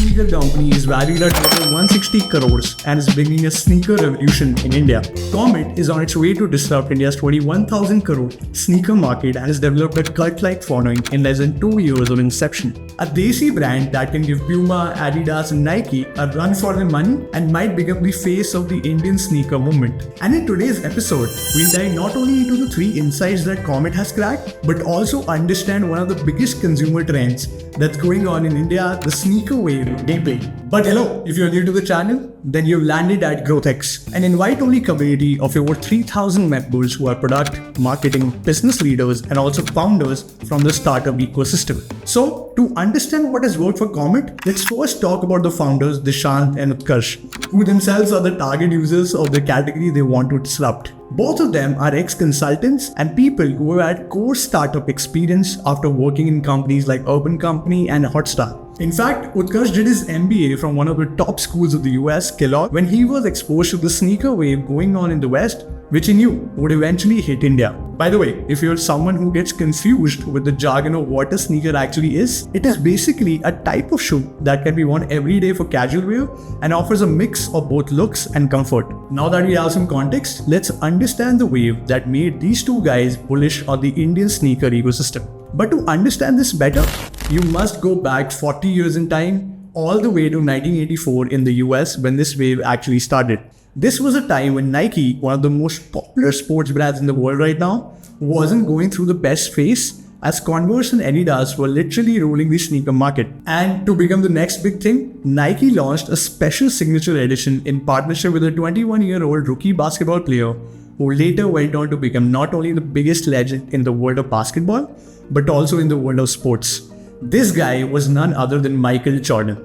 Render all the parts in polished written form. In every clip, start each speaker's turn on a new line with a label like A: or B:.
A: sneaker company is valued at over 160 crores and is bringing a sneaker revolution in India. Comet is on its way to disrupt India's 21,000 crore sneaker market and has developed a cult-like following in less than 2 years of inception. A desi brand that can give Puma, Adidas and Nike a run for their money and might become the face of the Indian sneaker movement. And in today's episode, we'll dive not only into the 3 insights that Comet has cracked, but also understand one of the biggest consumer trends that's going on in India, the sneaker wave, deeply. But hello, if you're new to the channel, then you've landed at GrowthX, an invite-only community of over 3,000 members who are product, marketing, business leaders, and also founders from the startup ecosystem. So, to understand what has worked for Comet, let's first talk about the founders Dishant and Utkarsh, who themselves are the target users of the category they want to disrupt. Both of them are ex-consultants and people who have had core startup experience after working in companies like Urban Company and Hotstar. In fact, Utkarsh did his MBA from one of the top schools of the US, Kellogg, when he was exposed to the sneaker wave going on in the West, which he knew would eventually hit India. By the way, if you're someone who gets confused with the jargon of what a sneaker actually is, it is basically a type of shoe that can be worn every day for casual wear and offers a mix of both looks and comfort. Now that we have some context, let's understand the wave that made these two guys bullish on the Indian sneaker ecosystem. But to understand this better, you must go back 40 years in time, all the way to 1984 in the US when this wave actually started. This was a time when Nike, one of the most popular sports brands in the world right now, wasn't going through the best phase, as Converse and Adidas were literally ruling the sneaker market. And to become the next big thing, Nike launched a special signature edition in partnership with a 21-year-old rookie basketball player who later went on to become not only the biggest legend in the world of basketball, but also in the world of sports. This guy was none other than Michael Jordan.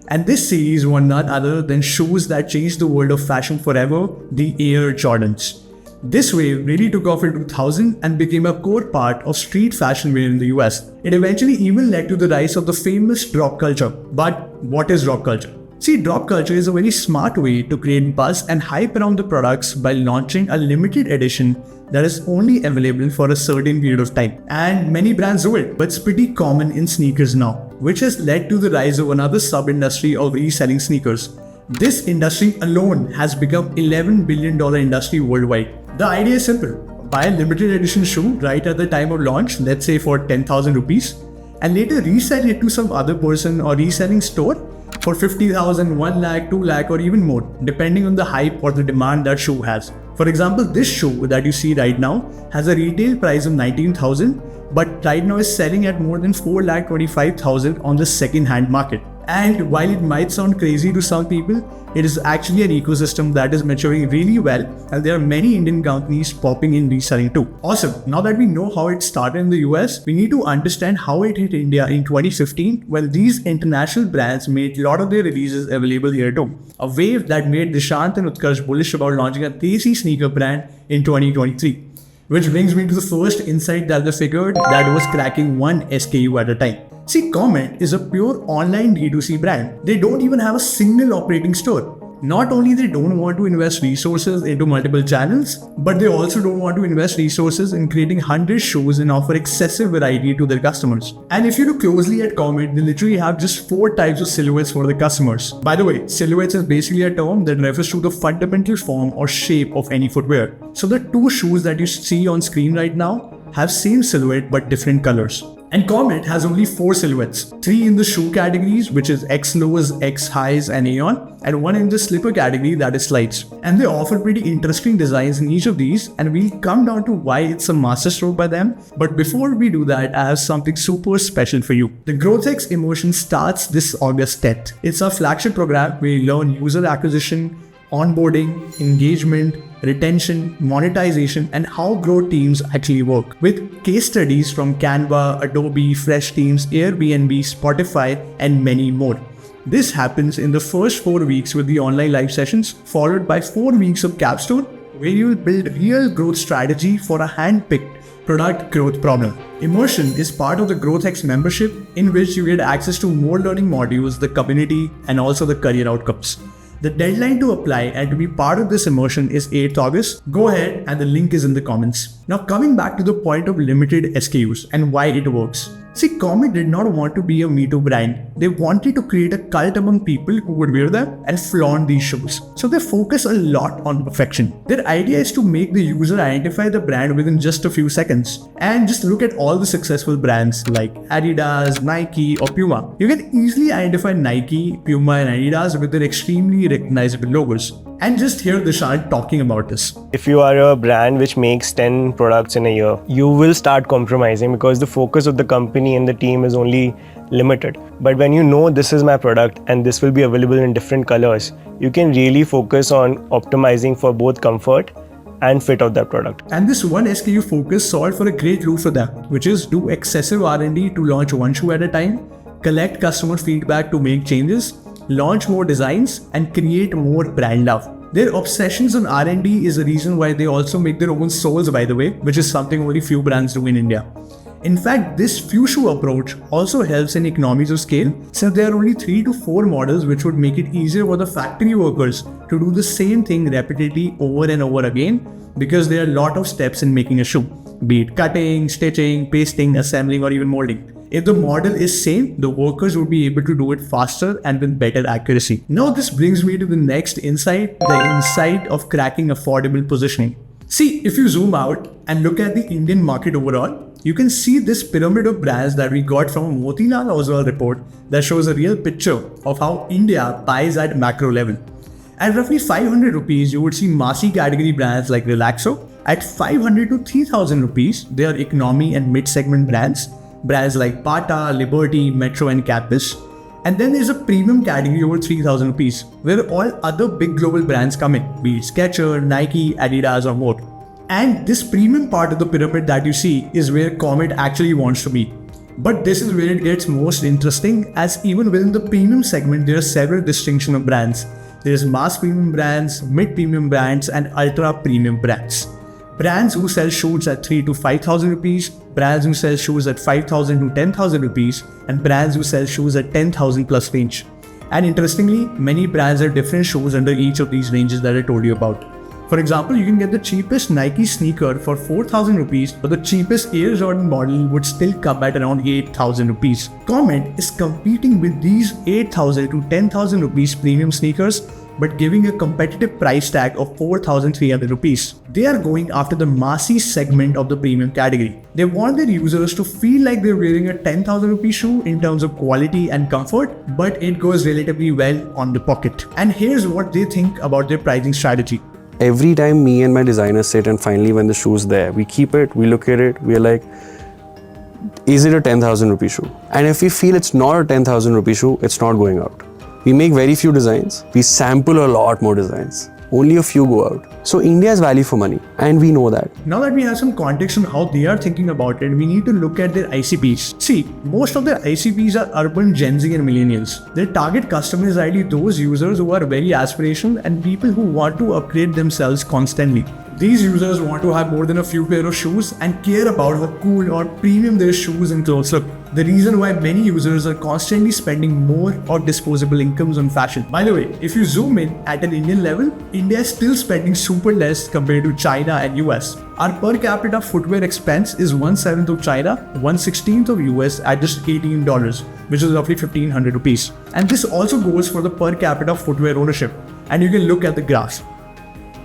A: And this series were none other than shoes that changed the world of fashion forever, the Air Jordans. This wave really took off in 2000 and became a core part of street fashion wear in the US. It eventually even led to the rise of the famous drop culture. But what is drop culture? See, drop culture is a very smart way to create buzz and hype around the products by launching a limited edition that is only available for a certain period of time. And many brands do it, but it's pretty common in sneakers now, which has led to the rise of another sub-industry of reselling sneakers. This industry alone has become $11 billion industry worldwide. The idea is simple. Buy a limited edition shoe right at the time of launch, let's say for 10,000 rupees, and later resell it to some other person or reselling store for 50,000, 1 lakh, 2 lakh or even more, depending on the hype or the demand that shoe has. For example, this shoe that you see right now has a retail price of 19,000, but right now is selling at more than 4,25,000 on the second-hand market. And while it might sound crazy to some people, it is actually an ecosystem that is maturing really well, and there are many Indian companies popping in reselling too. Awesome. Now that we know how it started in the US, we need to understand how it hit India in 2015 when these international brands made a lot of their releases available here too. A wave that made Dishant and Utkarsh bullish about launching a desi sneaker brand in 2023. Which brings me to the first insight that they figured, that was cracking one SKU at a time. See, Comet is a pure online D2C brand. They don't even have a single operating store. Not only they don't want to invest resources into multiple channels, but they also don't want to invest resources in creating 100 shows and offer excessive variety to their customers. And if you look closely at Comet, they literally have just 4 types of silhouettes for the customers. By the way, silhouettes is basically a term that refers to the fundamental form or shape of any footwear. So the 2 shoes that you see on screen right now have same silhouette but different colors. And Comet has only 4 silhouettes, 3 in the shoe categories, which is X lows, X highs and Aeon, and 1 in the slipper category, that is slides. And they offer pretty interesting designs in each of these, and we'll come down to why it's a masterstroke by them. But before we do that, I have something super special for you. The GrowthX Immersion starts this August 10th. It's our flagship program where you learn user acquisition, onboarding, engagement, retention, monetization, and how growth teams actually work. With case studies from Canva, Adobe, Fresh Teams, Airbnb, Spotify, and many more. This happens in the first 4 weeks with the online live sessions, followed by 4 weeks of capstone, where you will build real growth strategy for a hand-picked product growth problem. Immersion is part of the GrowthX membership, in which you get access to more learning modules, the community, and also the career outcomes. The deadline to apply and to be part of this immersion is 8th August. Go ahead and the link is in the comments. Now coming back to the point of limited SKUs and why it works. See, Comet did not want to be a Me Too brand. They wanted to create a cult among people who would wear them and flaunt these shoes. So they focus a lot on perfection. Their idea is to make the user identify the brand within just a few seconds. And just look at all the successful brands like Adidas, Nike or Puma. You can easily identify Nike, Puma and Adidas with their extremely recognizable logos. And just hear Dishant talking about this.
B: If you are a brand which makes 10 products in a year, you will start compromising because the focus of the company and the team is only limited. But when you know this is my product and this will be available in different colors, you can really focus on optimizing for both comfort and fit of that product.
A: And this one SKU focus solved for a great rule for them, which is do excessive R&D to launch one shoe at a time, collect customer feedback to make changes, launch more designs, and create more brand love. Their obsessions on R&D is the reason why they also make their own soles, by the way, which is something only few brands do in India. In fact, this few shoe approach also helps in economies of scale, since there are only 3 to 4 models, which would make it easier for the factory workers to do the same thing repeatedly over and over again, because there are a lot of steps in making a shoe, be it cutting, stitching, pasting, assembling or even molding. If the model is same, the workers would be able to do it faster and with better accuracy. Now this brings me to the next insight, the insight of cracking affordable positioning. See, if you zoom out and look at the Indian market overall, you can see this pyramid of brands that we got from a Motilal Oswal report that shows a real picture of how India buys at macro level. At roughly 500 rupees, you would see massy category brands like Relaxo. At 500 to 3000 rupees, they are economy and mid-segment brands like Bata, Liberty, Metro and Campus. And then there's a premium category over 3000 rupees, where all other big global brands come in, be it Skechers, Nike, Adidas or more. And this premium part of the pyramid that you see is where Comet actually wants to be. But this is where it gets most interesting, as even within the premium segment, there are several distinctions of brands. There's mass premium brands, mid-premium brands and ultra-premium brands. Brands who sell shoes at 3 to 5,000 rupees, brands who sell shoes at 5,000 to 10,000 rupees, and brands who sell shoes at 10,000 plus range. And interestingly, many brands have different shoes under each of these ranges that I told you about. For example, you can get the cheapest Nike sneaker for 4,000 rupees, but the cheapest Air Jordan model would still come at around 8,000 rupees. Comet is competing with these 8,000 to 10,000 rupees premium sneakers, but giving a competitive price tag of 4,300 rupees. They are going after the massy segment of the premium category. They want their users to feel like they're wearing a 10,000 rupee shoe in terms of quality and comfort, but it goes relatively well on the pocket. And here's what they think about their pricing strategy.
C: Every time me and my designer sit and finally when the shoe's there, we keep it, we look at it, we're like, is it a 10,000 rupee shoe? And if we feel it's not a 10,000 rupee shoe, it's not going out. We make very few designs. We sample a lot more designs. Only a few go out. So India's value for money, and we know that.
A: Now that we have some context on how they are thinking about it, we need to look at their ICPs. See, most of their ICPs are urban Gen Z and millennials. Their target customers are ideally those users who are very aspirational and people who want to upgrade themselves constantly. These users want to have more than a few pair of shoes and care about how cool or premium their shoes and clothes look. The reason why many users are constantly spending more of disposable incomes on fashion. By the way, if you zoom in at an Indian level, India is still spending super less compared to China and US. Our per capita footwear expense is 1/7 of China, 1/16 of US at just $18, which is roughly 1,500 rupees. And this also goes for the per capita footwear ownership. And you can look at the graphs.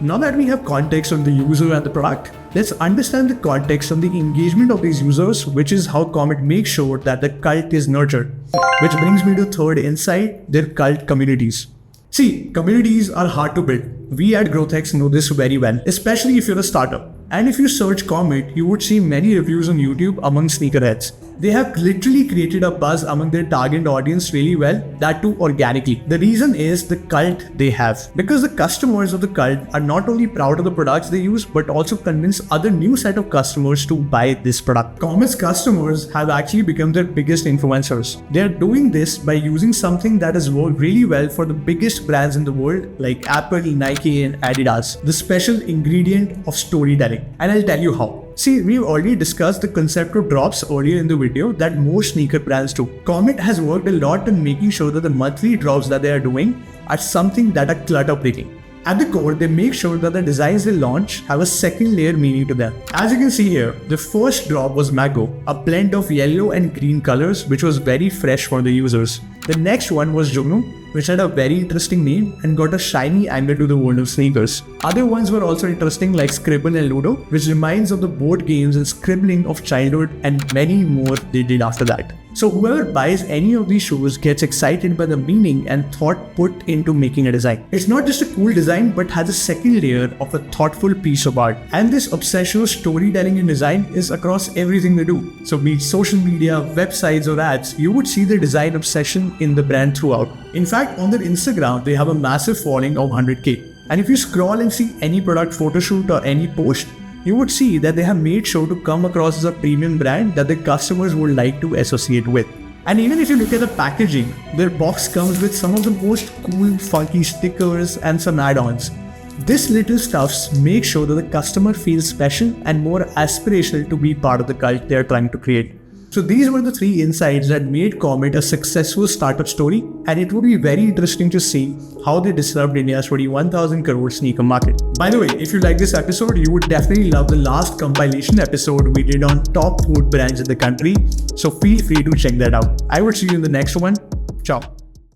A: Now that we have context on the user and the product, let's understand the context on the engagement of these users, which is how Comet makes sure that the cult is nurtured. Which brings me to third insight, their cult communities. See, communities are hard to build. We at GrowthX know this very well, especially if you're a startup. And if you search Comet, you would see many reviews on YouTube among sneakerheads. They have literally created a buzz among their target audience really well, that too organically. The reason is the cult they have. Because the customers of the cult are not only proud of the products they use, but also convince other new set of customers to buy this product. Comet's customers have actually become their biggest influencers. They are doing this by using something that has worked really well for the biggest brands in the world like Apple, Nike and Adidas, the special ingredient of storytelling. And I'll tell you how. See, we've already discussed the concept of drops earlier in the video that most sneaker brands do. Comet has worked a lot on making sure that the monthly drops that they are doing are something that are clutter breaking. At the core, they make sure that the designs they launch have a second layer meaning to them. As you can see here, the first drop was Mango, a blend of yellow and green colors which was very fresh for the users. The next one was Jugnu, which had a very interesting name and got a shiny angle to the world of sneakers. Other ones were also interesting like Scribble and Ludo, which reminds of the board games and scribbling of childhood, and many more they did after that. So whoever buys any of these shoes gets excited by the meaning and thought put into making a design. It's not just a cool design but has a second layer of a thoughtful piece of art. And this obsession with storytelling in design is across everything they do. So be it social media, websites or ads, you would see the design obsession in the brand throughout. In fact, on their Instagram, they have a massive following of 100k. And if you scroll and see any product photo shoot or any post, you would see that they have made sure to come across as a premium brand that the customers would like to associate with. And even if you look at the packaging, their box comes with some of the most cool, funky stickers and some add-ons. This little stuffs make sure that the customer feels special and more aspirational to be part of the cult they are trying to create. So these were the 3 insights that made Comet a successful startup story, and it would be very interesting to see how they disrupt India's 21,000 crore sneaker market. By the way, if you like this episode, you would definitely love the last compilation episode we did on top food brands in the country, so feel free to check that out. I will see you in the next one. Ciao.